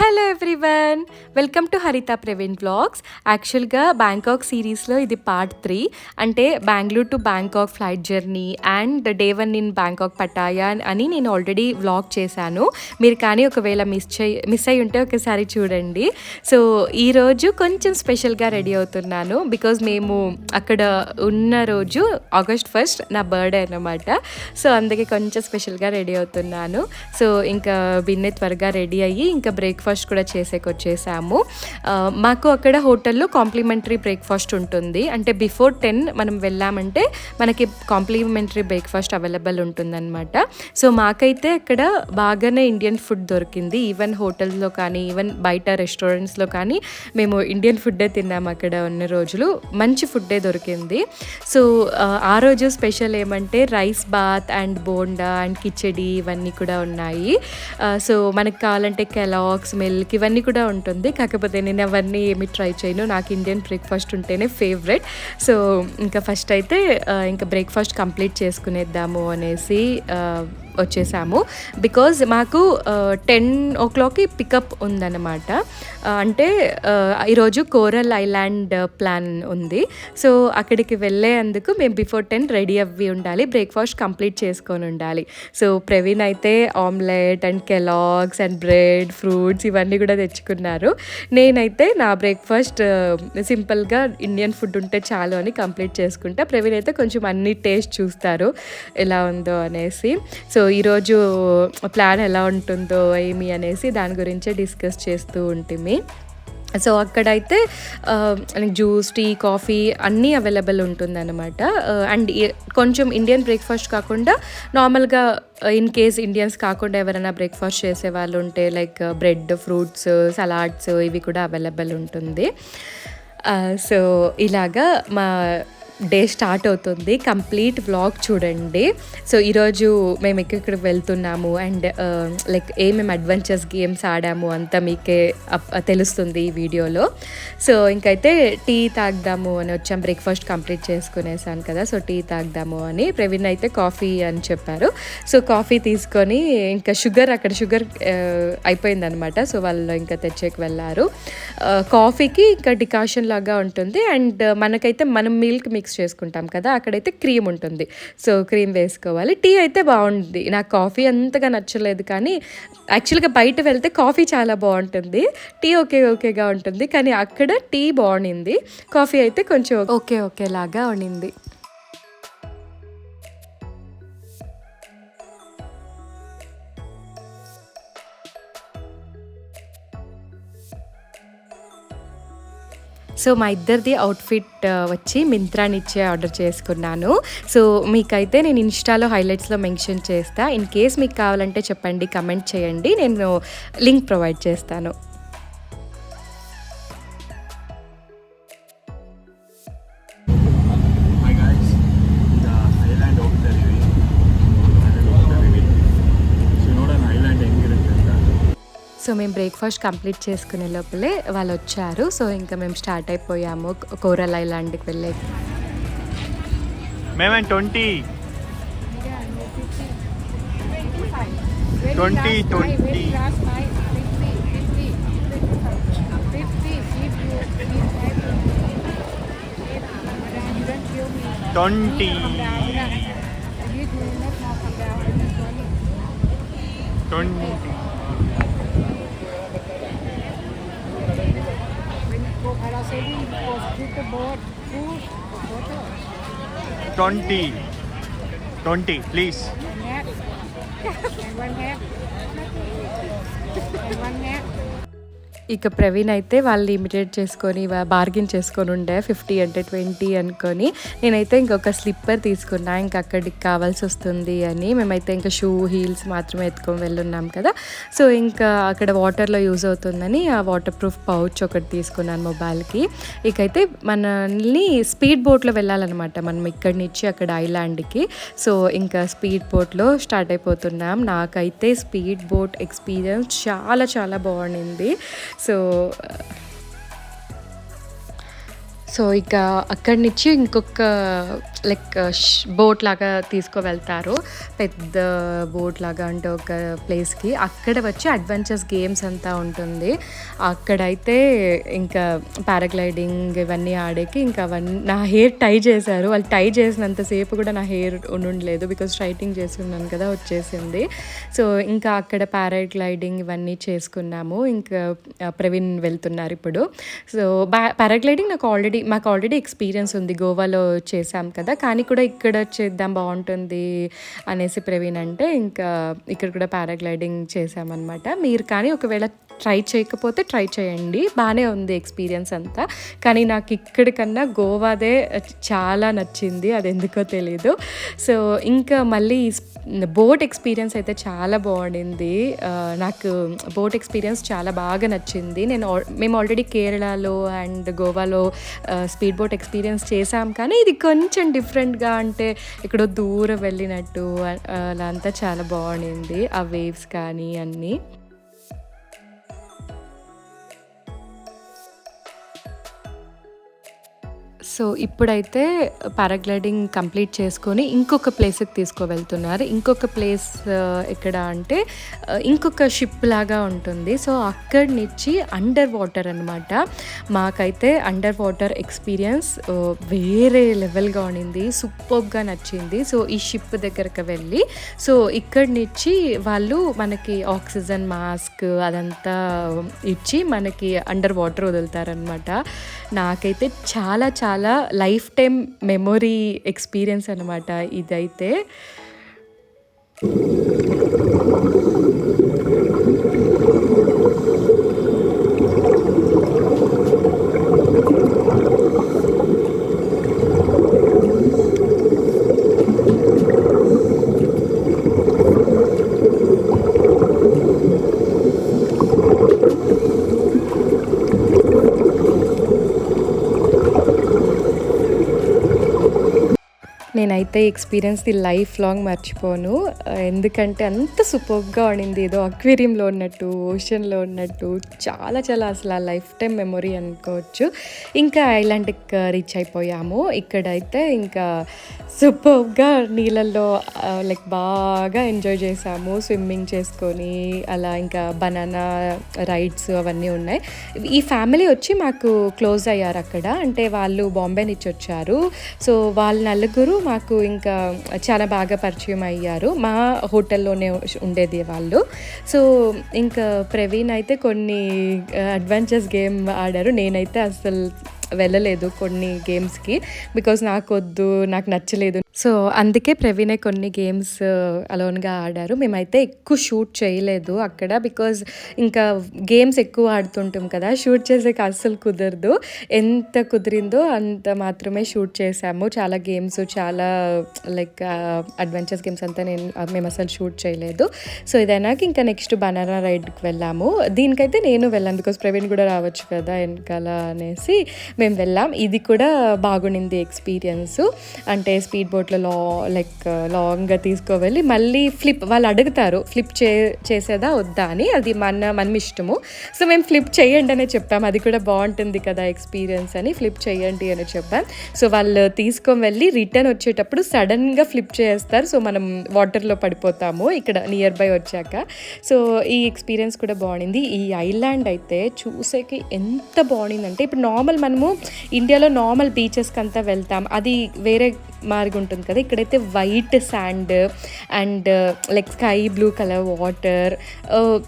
Hello everyone, welcome to హరిత Praveen vlogs. యాక్చువల్గా Bangkok సిరీస్లో ఇది పార్ట్ 3, అంటే Bengaluru to Bangkok flight journey and day 1 in Bangkok Pattaya అని నేను ఆల్రెడీ వ్లాగ్ చేశాను. మీరు కానీ ఒకవేళ మిస్ అయి ఉంటే ఒకసారి చూడండి. సో ఈరోజు కొంచెం స్పెషల్గా రెడీ అవుతున్నాను, బికాజ్ మేము అక్కడ ఉన్న రోజు ఆగస్ట్ 1 నా బర్త్డే అన్నమాట. సో అందుకే కొంచెం స్పెషల్గా రెడీ అవుతున్నాను. సో ఇంకా బిన్నె త్వరగా రెడీ అయ్యి ఇంకా బ్రేక్ఫాస్ట్ కూడా వచ్చేసాము. మాకు అక్కడ హోటల్లో కాంప్లిమెంటరీ బ్రేక్ఫాస్ట్ ఉంటుంది, అంటే బిఫోర్ 10 మనం వెళ్ళామంటే మనకి కాంప్లిమెంటరీ బ్రేక్ఫాస్ట్ అవైలబుల్ ఉంటుందన్నమాట. సో మాకైతే అక్కడ బాగానే ఇండియన్ ఫుడ్ దొరికింది. ఈవెన్ హోటల్స్లో కానీ ఈవెన్ బయట రెస్టారెంట్స్లో కానీ మేము ఇండియన్ ఫుడ్డే తిన్నాము. అక్కడ ఉన్న రోజులు మంచి ఫుడ్డే దొరికింది. సో ఆ రోజు స్పెషల్ ఏమంటే rice bath and bonda and khichdi ఇవన్నీ కూడా ఉన్నాయి. సో మనకు కావాలంటే కెలాగ్స్ మిల్క్ ఇవన్నీ కూడా ఉంటుంది. కాకపోతే నేను అవన్నీ ఏమి ట్రై చేయను, నాకు ఇండియన్ బ్రేక్ఫాస్ట్ ఉంటేనే ఫేవరెట్. సో ఇంకా ఫస్ట్ అయితే ఇంకా బ్రేక్ఫాస్ట్ కంప్లీట్ చేసుకునేద్దాము అనేసి వచ్చేసాము. బికాజ్ మాకు 10 o'clock పికప్ ఉందన్నమాట. అంటే ఈరోజు కోరల్ ఐలాండ్ ప్లాన్ ఉంది. సో అక్కడికి వెళ్ళేందుకు మేము బిఫోర్ 10 రెడీ అవ్వి ఉండాలి, బ్రేక్ఫాస్ట్ కంప్లీట్ చేసుకొని ఉండాలి. సో ప్రవీణ్ అయితే omelette and Kellogg's and bread fruits ఇవన్నీ కూడా తెచ్చుకున్నారు. నేనైతే నా బ్రేక్ఫాస్ట్ సింపుల్గా ఇండియన్ ఫుడ్ ఉంటే చాలు అని కంప్లీట్ చేసుకుంటా. ప్రవీణ్ అయితే కొంచెం అన్ని టేస్ట్ చూస్తారు ఎలా ఉందో అనేసి. సో ఈరోజు ప్లాన్ ఎలా ఉంటుందో ఏమి అనేసి దాని గురించే డిస్కస్ చేస్తూ ఉంటుంది. సో అక్కడైతే జ్యూస్ టీ కాఫీ అన్నీ అవైలబుల్ ఉంటుందన్నమాట. అండ్ కొంచెం ఇండియన్ బ్రేక్ఫాస్ట్ కాకుండా నార్మల్గా ఇన్ కేస్ ఇండియన్స్ కాకుండా ఎవరైనా బ్రేక్ఫాస్ట్ చేసే వాళ్ళు ఉంటే లైక్ బ్రెడ్ ఫ్రూట్స్ సలాడ్స్ ఇవి కూడా అవైలబుల్ ఉంటుంది. సో ఇలాగా మా డే స్టార్ట్ అవుతుంది. కంప్లీట్ వ్లాగ్ చూడండి. సో ఈరోజు మేము ఎక్కడికి వెళ్తున్నాము అండ్ లైక్ ఏమేమి అడ్వెంచర్స్ గేమ్స్ ఆడాము అంతా మీకే తెలుస్తుంది ఈ వీడియోలో. సో ఇంకైతే టీ తాగుదాము అని వచ్చాం, బ్రేక్ఫాస్ట్ కంప్లీట్ చేసుకునేసాను కదా. సో టీ తాగుదాము అని ప్రవీణ్ అయితే కాఫీ అని చెప్పారు. సో కాఫీ తీసుకొని ఇంకా అక్కడ షుగర్ అయిపోయిందనమాట. సో వాళ్ళు ఇంకా తెచ్చేకి వెళ్ళారు. కాఫీకి ఇంకా డికాషన్ లాగా ఉంటుంది అండ్ మనకైతే మనం మిల్క్ మిక్స్ చేసుకుంటాం కదా, అక్కడైతే క్రీమ్ ఉంటుంది. సో క్రీమ్ వేసుకోవాలి. టీ అయితే బాగుంది. నాకు కాఫీ అంతగా నచ్చలేదు, కానీ యాక్చువల్గా బయట వెళ్తే కాఫీ చాలా బాగుంటుంది, టీ ఓకేగా ఉంటుంది. కానీ అక్కడ టీ బాగుండింది, కాఫీ అయితే కొంచెం ఓకేలాగా ఉండింది. సో మా ఇద్దరిది అవుట్ఫిట్ వచ్చి మింత్రా నుంచే ఆర్డర్ చేసుకున్నాను. సో మీకైతే నేను ఇన్స్టాలో హైలైట్స్లో మెన్షన్ చేస్తా. ఇన్ కేస్ మీకు కావాలంటే చెప్పండి, కమెంట్ చేయండి, నేను లింక్ ప్రొవైడ్ చేస్తాను. సో మేము బ్రేక్ఫాస్ట్ కంప్లీట్ చేసుకునే లోపలే వాళ్ళు వచ్చారు. సో ఇంకా మేము స్టార్ట్ అయిపోయాము కోరల్ ఐలాండ్కి వెళ్ళే. మేము 20 ప్లీజ్. ఇక ప్రవీణ్ అయితే వాళ్ళు ఇమిటేట్ చేసుకొని బార్గెన్ చేసుకొని ఉండే 50 అంటే 20 అనుకొని, నేనైతే ఇంకొక స్లిప్పర్ తీసుకున్నా, ఇంకా అక్కడికి కావాల్సి వస్తుంది అని. మేమైతే ఇంకా షూ హీల్స్ మాత్రమే ఎత్తుకొని వెళ్ళున్నాం కదా. సో ఇంకా అక్కడ వాటర్లో యూజ్ అవుతుందని ఆ వాటర్ ప్రూఫ్ పౌచ్ ఒకటి తీసుకున్నాను మొబైల్కి. ఇకైతే మనల్ని స్పీడ్ బోట్లో వెళ్ళాలన్నమాట మనం ఇక్కడి నుంచి అక్కడ ఐలాండ్కి. సో ఇంకా స్పీడ్ బోట్లో స్టార్ట్ అయిపోతున్నాం. నాకైతే స్పీడ్ బోట్ ఎక్స్పీరియన్స్ చాలా చాలా బాగుండింది. సో ఇక అక్కడి నుంచి ఇంకొక లైక్ బోట్ లాగా తీసుకువెళ్తారు. పెద్ద బోట్ లాగా అంటే ఒక ప్లేస్‌కి. అక్కడ వచ్చి అడ్వెంచర్స్ గేమ్స్ అంతా ఉంటుంది. అక్కడైతే ఇంకా పారాగ్లైడింగ్ ఇవన్నీ ఆడేకి ఇంకా నా హెయిర్ టై చేశారు. వాళ్ళు టై చేసినంత సేపు కూడా నా హెయిర్ ఉండుండలేదు. బికాజ్ స్ట్రైటింగ్ చేస్తున్నాను కదా వచ్చేసింది. సో ఇంకా అక్కడ పారాగ్లైడింగ్ ఇవన్నీ చేసుకున్నాము. ఇంకా ప్రవీణ్ వెళ్తున్నారు ఇప్పుడు. సో పారాగ్లైడింగ్ మాకు ఆల్రెడీ ఎక్స్పీరియన్స్ ఉంది. గోవాలో చేసాం కదా, కానీ కూడా ఇక్కడ చేద్దాం బాగుంటుంది అనేసి ప్రవీణ్ అంటే ఇంకా ఇక్కడ కూడా పారాగ్లైడింగ్ చేసామన్నమాట. మీరు కానీ ఒకవేళ ట్రై చేయకపోతే ట్రై చేయండి, బాగానే ఉంది ఎక్స్పీరియన్స్ అంతా. కానీ నాకు ఇక్కడికన్నా గోవాదే చాలా నచ్చింది, అది ఎందుకో తెలీదు. సో ఇంకా మళ్ళీ బోట్ ఎక్స్పీరియన్స్ అయితే చాలా బాగుండింది. నాకు బోట్ ఎక్స్పీరియన్స్ చాలా బాగా నచ్చింది. మేము ఆల్రెడీ కేరళలో అండ్ గోవాలో స్పీడ్ బోట్ ఎక్స్పీరియన్స్ చేసాం, కానీ ఇది కొంచెం డిఫరెంట్గా అంటే ఎక్కడో దూరం వెళ్ళినట్టు అలా అంతా చాలా బాగుండింది. ఆ వేవ్స్ కానీ అన్నీ. సో ఇప్పుడైతే పారాగ్లైడింగ్ కంప్లీట్ చేసుకొని ఇంకొక ప్లేస్కి తీసుకువెళ్తున్నారు. ఇంకొక ప్లేస్ ఎక్కడ అంటే ఇంకొక షిప్ లాగా ఉంటుంది. సో అక్కడి నుంచి అండర్ వాటర్ అనమాట. మాకైతే అండర్ వాటర్ ఎక్స్పీరియన్స్ వేరే లెవెల్గా ఉండింది, సూపర్గా నచ్చింది. సో ఈ షిప్ దగ్గరకు వెళ్ళి సో ఇక్కడి నుంచి వాళ్ళు మనకి ఆక్సిజన్ మాస్క్ అదంతా ఇచ్చి మనకి అండర్ వాటర్ వదులుతారనమాట. నాకైతే చాలా చాలా లైఫ్ టైం మెమొరీ ఎక్స్పీరియన్స్ అనమాట ఇదైతే. నేనైతే ఎక్స్పీరియన్స్ లైఫ్ లాంగ్ మర్చిపోను. ఎందుకంటే అంత సూపర్గా ఉండింది, ఏదో అక్వేరియంలో ఉన్నట్టు, ఓషన్లో ఉన్నట్టు, చాలా చాలా అసలు ఆ లైఫ్ టైం మెమొరీ అనుకోవచ్చు. ఇంకా ఐలాండ్కి రీచ్ అయిపోయాము. ఇక్కడైతే ఇంకా సూపర్గా నీళ్ళల్లో లైక్ బాగా ఎంజాయ్ చేసాము, స్విమ్మింగ్ చేసుకొని అలా. ఇంకా బనానా రైడ్స్ అవన్నీ ఉన్నాయి. ఈ ఫ్యామిలీ వచ్చి మాకు క్లోజ్ అయ్యారు అక్కడ, అంటే వాళ్ళు బాంబే నుంచి వచ్చారు. సో వాళ్ళ నలుగురు మాకు ఇంకా చాలా బాగా పరిచయం అయ్యారు. మా హోటల్లోనే ఉండేది వాళ్ళు. సో ఇంకా ప్రవీణ్ అయితే కొన్ని అడ్వెంచర్స్ గేమ్ ఆడారు. నేనైతే అసలు వెళ్ళలేదు కొన్ని గేమ్స్కి, బికాజ్ నాకు నచ్చలేదు. సో అందుకే ప్రవీణే కొన్ని గేమ్స్ అలోన్గా ఆడారు. మేమైతే ఎక్కువ షూట్ చేయలేదు అక్కడ, బికాజ్ ఇంకా గేమ్స్ ఎక్కువ ఆడుతుంటాం కదా, షూట్ చేసేకి అస్సలు కుదరదు. ఎంత కుదిరిందో అంత మాత్రమే షూట్ చేసాము. చాలా గేమ్స్, చాలా లైక్ అడ్వెంచర్స్ గేమ్స్ అంతా మేము అసలు షూట్ చేయలేదు. సో ఇదైనాక ఇంకా నెక్స్ట్ బనానా రైడ్కి వెళ్ళాము. దీనికైతే నేను వెళ్ళాను, బికాజ్ ప్రవీణ్ కూడా రావచ్చు కదా వెనకాల అనేసి మేము వెళ్ళాం. ఇది కూడా బాగుండింది ఎక్స్పీరియన్స్. అంటే స్పీడ్ బోట్లో లైక్ లాంగ్గా తీసుకువెళ్ళి మళ్ళీ వాళ్ళు అడుగుతారు ఫ్లిప్ చేసేదా వద్దా అని, అది మనం ఇష్టము. సో మేము ఫ్లిప్ చేయండి అనే చెప్పాము, అది కూడా బాగుంటుంది కదా ఎక్స్పీరియన్స్ అని, ఫ్లిప్ చేయండి అని చెప్పాం. సో వాళ్ళు తీసుకొని వెళ్ళి రిటర్న్ వచ్చేటప్పుడు సడన్గా ఫ్లిప్ చేస్తారు. సో మనం వాటర్లో పడిపోతాము ఇక్కడ నియర్ బై వచ్చాక. సో ఈ ఎక్స్పీరియన్స్ కూడా బాగుండింది. ఈ ఐలాండ్ అయితే చూసేకి ఎంత బాగుండిందంటే, ఇప్పుడు నార్మల్ మనము ఇండియాలో నార్మల్ బీచెస్కి అంతా వెళ్తాం, అది వేరే మార్గం ఉంటుంది కదా. ఇక్కడైతే white sand and like sky blue colour water,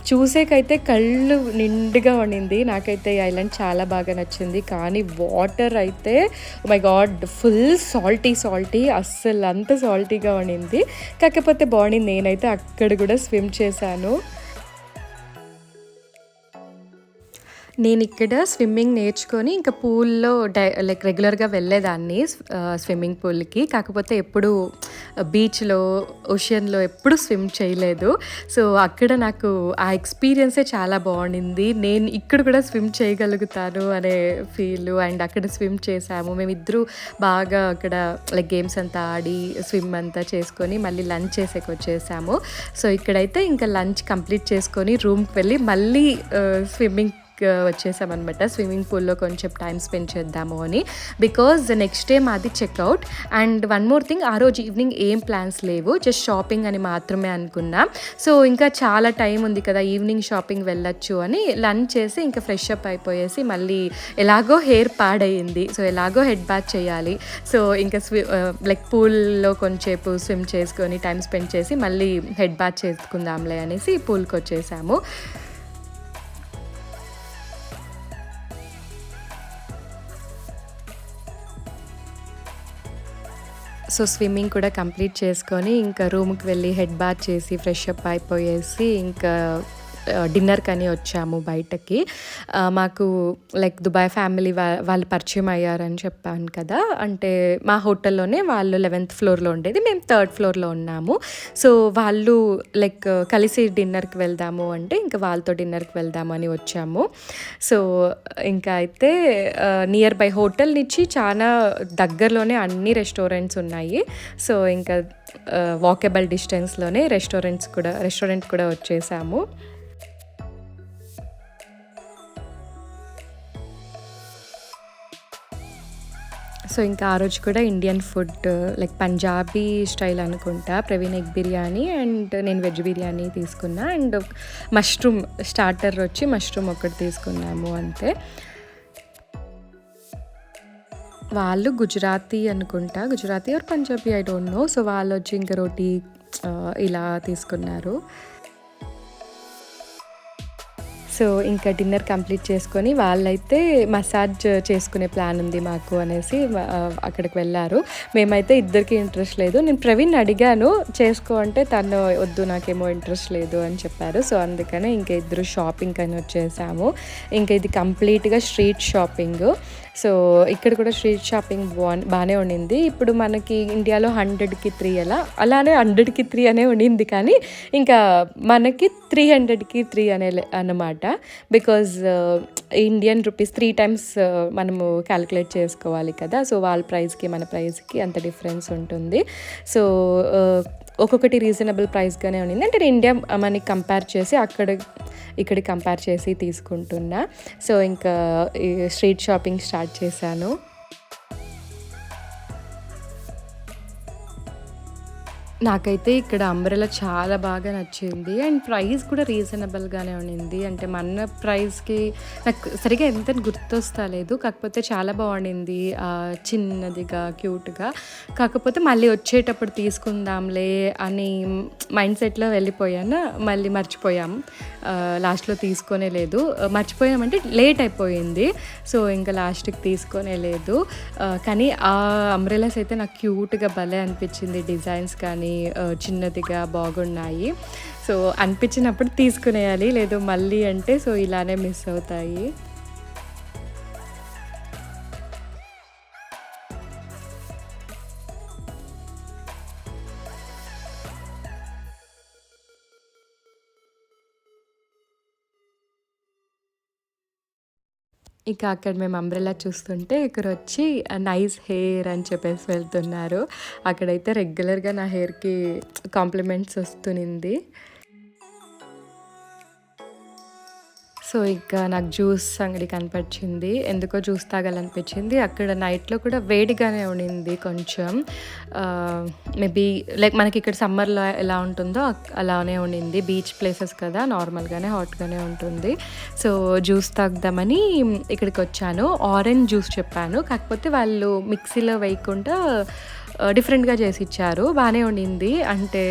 చూసేకైతే కళ్ళు నిండుగా ఉండింది. నాకైతే ఈ ఐలాండ్ చాలా బాగా నచ్చింది. కానీ వాటర్ అయితే మై గాడ్ ఫుల్ సాల్టీ, అస్సలు అంత సాల్టీగా ఉండింది. కాకపోతే బాగుండింది. నేనైతే అక్కడ కూడా స్విమ్ చేశాను. నేను ఇక్కడ స్విమ్మింగ్ నేర్చుకొని ఇంకా పూల్లో లైక్ రెగ్యులర్గా వెళ్ళేదాన్ని స్విమ్మింగ్ పూల్కి. కాకపోతే ఎప్పుడు బీచ్లో, ఓషన్లో ఎప్పుడు స్విమ్ చేయలేదు. సో అక్కడ నాకు ఆ ఎక్స్పీరియన్సే చాలా బాగుండింది. నేను ఇక్కడ కూడా స్విమ్ చేయగలుగుతాను అనే ఫీల్. అండ్ అక్కడ స్విమ్ చేసాము మేమిద్దరూ బాగా. అక్కడ లైక్ గేమ్స్ అంతా ఆడి స్విమ్ అంతా చేసుకొని మళ్ళీ లంచ్ చేసేకి వచ్చేసాము. సో ఇక్కడైతే ఇంకా లంచ్ కంప్లీట్ చేసుకొని రూమ్కి వెళ్ళి మళ్ళీ స్విమ్మింగ్ వచ్చేసామన్నమాట. స్విమ్మింగ్ పూల్‌లో కొంచెం టైమ్ స్పెండ్ చేద్దాము అని. బికాజ్ నెక్స్ట్ డే మాది checkout. And one more thing, ఆ రోజు ఈవినింగ్ ఏం ప్లాన్స్ లేవు. జస్ట్ షాపింగ్ అని మాత్రమే అనుకున్నాం. సో ఇంకా చాలా టైం ఉంది కదా, ఈవినింగ్ షాపింగ్ వెళ్ళొచ్చు అని లంచ్ చేసి ఇంకా ఫ్రెష్ అప్ అయిపోయేసి మళ్ళీ ఎలాగో హెయిర్ పాడయింది. సో ఎలాగో హెడ్ బాత్ చేయాలి. సో ఇంకా లైక్ పూల్‌లో కొంచెంసేపు స్విమ్ చేసుకొని టైం స్పెండ్ చేసి మళ్ళీ హెడ్ బాత్ చేసుకుందాంలే అనేసి పూల్‌కి వచ్చేసాము. సో స్విమ్మింగ్ కూడా కంప్లీట్ చేసుకొని ఇంకా రూమ్‌కి వెళ్ళి హెడ్ బాత్ చేసి ఫ్రెష్ అప్ అయిపోయేసి ఇంకా డిన్నర్‌కని వచ్చాము బయటకి. మాకు లైక్ దుబాయ్ ఫ్యామిలీ వాళ్ళు పరిచయం అయ్యారని చెప్పాను కదా. అంటే మా హోటల్‌లోనే వాళ్ళు 11th ఫ్లోర్‌లో ఉండేది. మేము 3rd ఫ్లోర్‌లో ఉన్నాము. సో వాళ్ళు లైక్ కలిసి డిన్నర్‌కి వెళ్దాము అంటే ఇంకా వాళ్ళతో డిన్నర్‌కి వెళ్దామని వచ్చాము. సో ఇంకా అయితే నియర్ బై హోటల్ నుంచి చాలా దగ్గరలోనే అన్ని రెస్టారెంట్స్ ఉన్నాయి. సో ఇంకా వాకబుల్ డిస్టెన్స్‌లోనే రెస్టారెంట్ కూడా వచ్చేసాము. సో ఇంకా ఆ రోజు కూడా Indian food like Punjabi style అనుకుంటా. ప్రవీణ్ ఎగ్ బిర్యానీ అండ్ నేను వెజ్ బిర్యానీ తీసుకున్నా. అండ్ మష్రూమ్ స్టార్టర్ వచ్చి మష్రూమ్ ఒకటి తీసుకున్నాము అంతే. వాళ్ళు గుజరాతీ అనుకుంటా, Gujarati or Punjabi I don't know. So వాళ్ళు వచ్చి ఇంకా రోటీ ఇలా తీసుకున్నారు. సో ఇంకా డిన్నర్ కంప్లీట్ చేసుకొని వాళ్ళైతే మసాజ్ చేసుకునే ప్లాన్ ఉంది మాకు అనేసి అక్కడికి వెళ్ళారు. మేమైతే ఇద్దరికి ఇంట్రెస్ట్ లేదు. నేను ప్రవీణ్ అడిగాను చేసుకో అంటే తను వద్దు నాకేమో ఇంట్రెస్ట్ లేదు అని చెప్పారు. సో అందుకనే ఇంకా ఇద్దరు షాపింగ్ అని వచ్చేసాము. ఇంకా ఇది కంప్లీట్గా స్ట్రీట్ షాపింగ్. సో ఇక్కడ కూడా స్ట్రీట్ షాపింగ్ బాగానే ఉండింది. ఇప్పుడు మనకి ఇండియాలో 100కి 3 అలానే 100కి 3 అనే ఉండింది. కానీ ఇంకా మనకి 300కి 3 అన్నమాట. బికాజ్ ఇండియన్ రూపీస్ 3 టైమ్స్ మనము క్యాలిక్యులేట్ చేసుకోవాలి కదా. సో వాళ్ళ ప్రైస్కి మన ప్రైస్కి అంత డిఫరెన్స్ ఉంటుంది. సో ఒక్కొక్కటి రీజనబుల్ ప్రైస్గానే ఉండింది. అంటే ఇండియా మనకి కంపేర్ చేసి ఇక్కడ కంపేర్ చేసి తీసుకుంటున్నా. సో ఇంకా స్ట్రీట్ షాపింగ్ స్టార్ట్ చేశాను. నాకైతే ఇక్కడ అంబ్రెల్లా చాలా బాగా నచ్చింది. అండ్ ప్రైస్ కూడా రీజనబుల్‌గానే ఉండింది. అంటే మన ప్రైస్‌కి నాకు సరిగ్గా ఎంతని గుర్తొస్తలేదు. కాకపోతే చాలా బాగుండింది. చిన్నదిగా, క్యూట్‌గా. కాకపోతే మళ్ళీ వచ్చేటప్పుడు తీసుకుందాంలే అని మైండ్ సెట్‌లో వెళ్ళిపోయాను. మళ్ళీ మర్చిపోయాం. లాస్ట్‌లో తీసుకోనే లేదు. మర్చిపోయామంటే లేట్ అయిపోయింది. సో ఇంకా లాస్ట్‌కి తీసుకోనే లేదు. కానీ ఆ అంబ్రెల్లాస్ అయితే నాకు క్యూట్‌గా భలే అనిపించింది. డిజైన్స్ కానీ చిన్నదిగా బాగున్నాయి. సో అనిపించినప్పుడు తీసుకునేయాలి. లేదు మళ్ళీ అంటే సో ఇలానే మిస్ అవుతాయి. ఇక అక్కడ మేము అంబ్రెల్లా చూస్తుంటే ఇక్కడొచ్చి నైస్ హెయిర్ అని చెప్పేసి వెళ్తున్నారు. అక్కడైతే రెగ్యులర్‌గా నా హెయిర్‌కి కాంప్లిమెంట్స్ వస్తునింది. సో ఇంకా నాకు జ్యూస్ అంగడి కనపచ్చింది. ఎందుకో జ్యూస్ తాగాలనిపించింది. అక్కడ నైట్‌లో కూడా వేడిగానే ఉండింది కొంచెం. మేబీ లైక్ మనకి ఇక్కడ సమ్మర్‌లో ఎలా ఉంటుందో అలానే ఉండింది. బీచ్ ప్లేసెస్ కదా, నార్మల్‌గానే హాట్‌గానే ఉంటుంది. సో జ్యూస్ తాగుదామని ఇక్కడికి వచ్చాను. ఆరెంజ్ జ్యూస్ చెప్పాను. కాకపోతే వాళ్ళు మిక్సీలో వేయకుండా డిఫరెంట్‌గా చేసి ఇచ్చారు. బాగానే ఉండింది. అంటే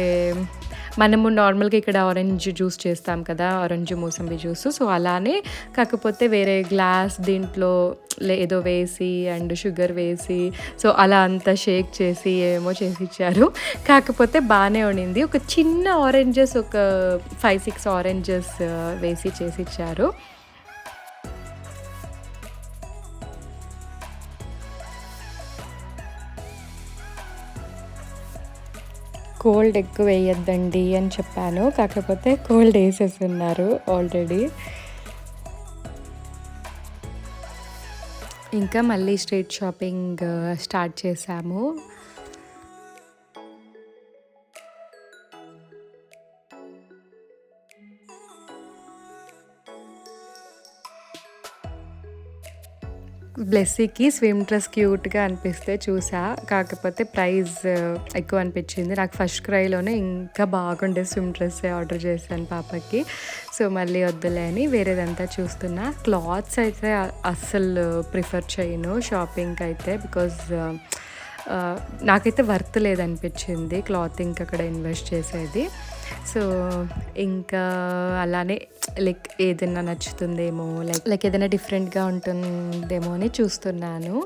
మనము నార్మల్‌గా ఇక్కడ ఆరెంజ్ జ్యూస్ చేస్తాం కదా, ఆరెంజ్ మోసంబి జ్యూస్. సో అలానే కాకపోతే వేరే గ్లాస్ దీంట్లో ఏదో వేసి అండ్ షుగర్ వేసి సో అలా అంతా షేక్ చేసి ఏమో చేసి ఇచ్చారు. కాకపోతే బాగానే ఉండింది. ఒక చిన్న ఆరెంజెస్ ఒక 5, 6 ఆరెంజెస్ వేసి చేసి ఇచ్చారు. కోల్డ్ ఎక్కువ వేయొద్దండి అని చెప్పాను. కాకపోతే కోల్డ్ వేసేస్తున్నారు ఆల్రెడీ. ఇంకా మళ్ళీ స్ట్రీట్ షాపింగ్ స్టార్ట్ చేశాము. బ్లెస్సీకి స్విమ్ డ్రెస్ క్యూట్గా అనిపిస్తే చూసా, కాకపోతే ప్రైస్ ఎక్కువ అనిపించింది నాకు. ఫస్ట్ క్రైలోనే ఇంకా బాగుండే స్విమ్ డ్రెస్ ఆర్డర్ చేశాను పాపకి. సో మళ్ళీ వద్దులే అని వేరేదంతా చూస్తున్నా. క్లాత్స్ అయితే అస్సలు ప్రిఫర్ చేయను షాపింగ్కి అయితే, బికాజ్ నాకైతే వర్త్ లేదనిపించింది క్లాతింగ్ అక్కడ ఇన్వెస్ట్ చేసేది. సో ఇంకా అలానే లైక్ ఏదైనా నచ్చుతుందేమో, లైక్ ఏదైనా డిఫరెంట్గా ఉంటుందేమో అని చూస్తున్నాను.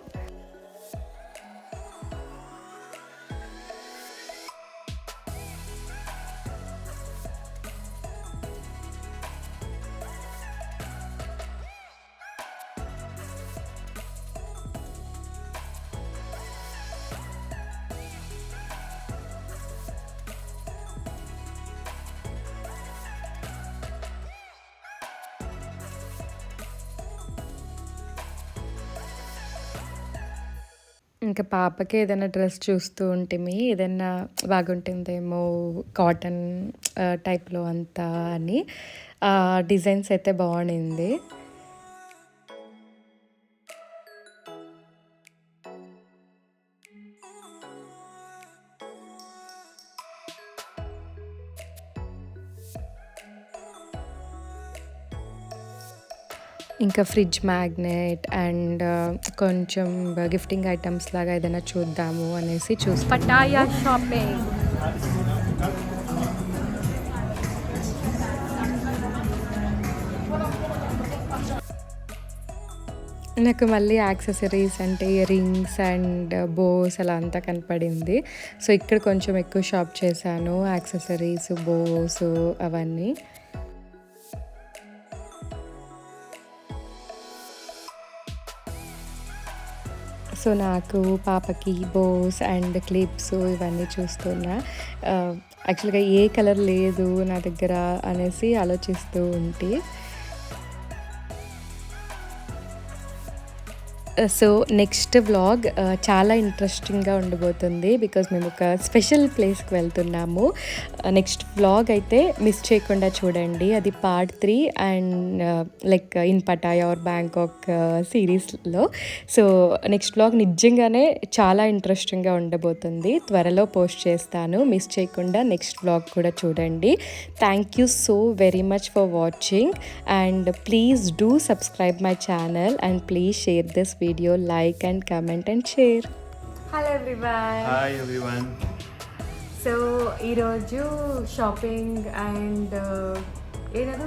ఇంకా పాపకి ఏదైనా డ్రెస్ చూస్తూ ఉంటేమి ఏదైనా బాగుంటుందేమో కాటన్ టైప్లో అంతా అని. డిజైన్స్ అయితే బాగుంది. ఇంకా ఫ్రిడ్జ్ మ్యాగ్నెట్ అండ్ కొంచెం గిఫ్టింగ్ ఐటమ్స్ లాగా ఏదైనా చూద్దాము అనేసి పటాయా షాపింగ్. నాకు మళ్ళీ యాక్సెసరీస్ అంటే ఇయర్ రింగ్స్ అండ్ బోస్ అలా అంతా కనపడింది. సో ఇక్కడ కొంచెం ఎక్కువ షాప్ చేశాను, యాక్సెసరీస్, బోస్ అవన్నీ. సో నాకు పాపకి బోస్ అండ్ క్లిప్స్ ఇవన్నీ చూస్తున్నా. యాక్చువల్గా ఏ కలర్ లేదు నా దగ్గర అనేసి ఆలోచిస్తూ ఉంటే, సో నెక్స్ట్ వ్లాగ్ చాలా ఇంట్రెస్టింగ్గా ఉండబోతుంది, బికాజ్ మేము ఒక స్పెషల్ ప్లేస్కి వెళ్తున్నాము. నెక్స్ట్ వ్లాగ్ అయితే మిస్ చేయకుండా చూడండి. అది part 3 and like in Pattaya or Bangkok సిరీస్లో. సో నెక్స్ట్ వ్లాగ్ నిజంగానే చాలా ఇంట్రెస్టింగ్గా ఉండబోతుంది. త్వరలో పోస్ట్ చేస్తాను, మిస్ చేయకుండా నెక్స్ట్ వ్లాగ్ కూడా చూడండి. Thank you so very much for watching and please do subscribe my channel and please share this video, like and comment and share. Hello everyone. Hi everyone. So ఈరోజు shopping and ఏదో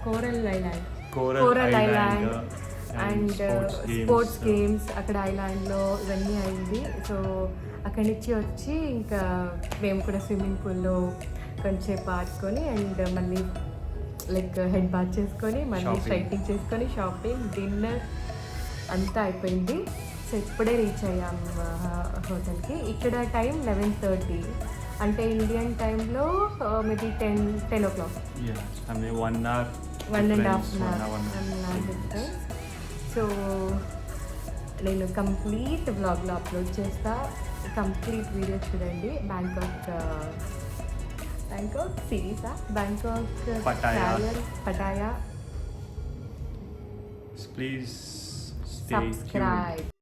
coral island, coral island and sports games అక్కడ ఐలాండ్లో ఇవన్నీ అయింది. So అక్కడి నుంచి వచ్చి ఇంకా మేము కూడా స్విమ్మింగ్ పూల్లో కొంచెంసేపు ఆడుకొని అండ్ మళ్ళీ లైక్ హెడ్ బాత్ చేసుకొని మళ్ళీ స్ట్రైటింగ్ చేసుకొని షాపింగ్, డిన్నర్ అంతా అయిపోయింది. సో ఇప్పుడే రీచ్ అయ్యాము హోటల్కి. ఇక్కడ టైం 11:30, అంటే ఇండియన్ టైంలో maybe 10 o'clock. I mean 1 hour. 1.5 hour difference. So నేను కంప్లీట్ వ్లాగ్లో అప్లోడ్ చేస్తా, కంప్లీట్ వీడియో చూడండి. బ్యాంకాక్ సిరీసా, Bangkok Pattaya. Please stay tuned. Subscribe.